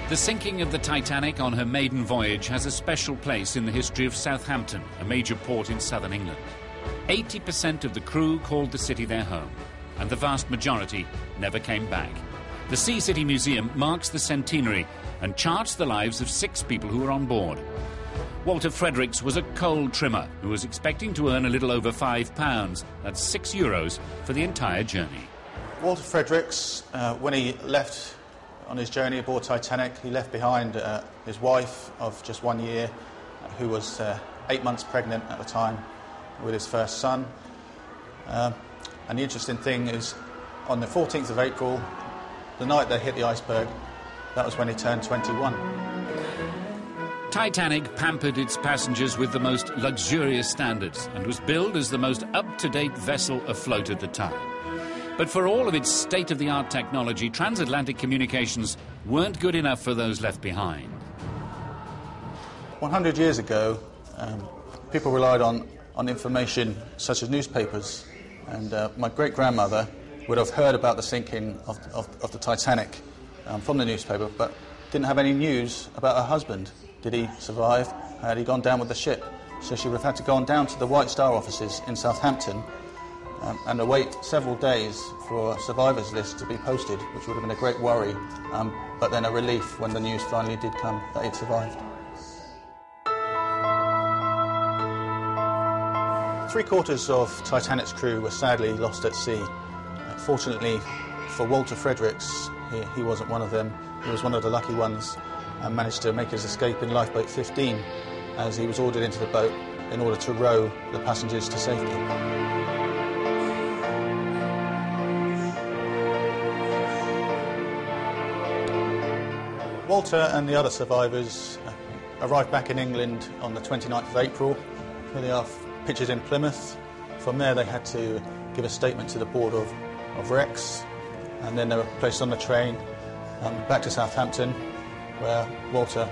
The sinking of the Titanic on her maiden voyage has a special place in the history of Southampton, a major port in southern England. 80% of the crew called the city their home, and the vast majority never came back. The Sea City Museum marks the centenary and charts the lives of 6 people who were on board. Walter Fredericks was a coal trimmer who was expecting to earn a little over £5. That's €6 for the entire journey. Walter Fredericks, when he left on his journey aboard Titanic, he left behind his wife of just 1 year, who was 8 months pregnant at the time with his first son. And the interesting thing is, on the 14th of April, the night they hit the iceberg, that was when he turned 21. Titanic pampered its passengers with the most luxurious standards and was billed as the most up-to-date vessel afloat at the time. But for all of its state-of-the-art technology, transatlantic communications weren't good enough for those left behind. 100 years ago, people relied on information such as newspapers, and my great-grandmother would have heard about the sinking of the Titanic from the newspaper, but didn't have any news about her husband. Did he survive? Had he gone down with the ship? So she would have had to go on down to the White Star offices in Southampton and await several days for a survivors list to be posted, which would have been a great worry, but then a relief when the news finally did come that he'd survived. 3/4 of Titanic's crew were sadly lost at sea. Fortunately for Walter Fredericks, he wasn't one of them. He was one of the lucky ones and managed to make his escape in lifeboat 15 as he was ordered into the boat in order to row the passengers to safety. Walter and the other survivors arrived back in England on the 29th of April. Here they are, pictured in Plymouth. From there they had to give a statement to the Board of Wrecks, and then they were placed on the train back to Southampton, where Walter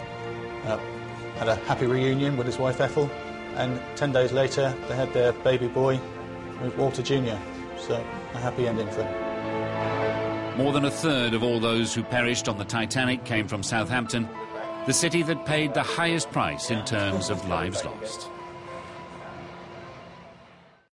had a happy reunion with his wife Ethel, and 10 days later they had their baby boy, Walter Jr., so a happy ending for him. More than a third of all those who perished on the Titanic came from Southampton, the city that paid the highest price in terms of lives lost.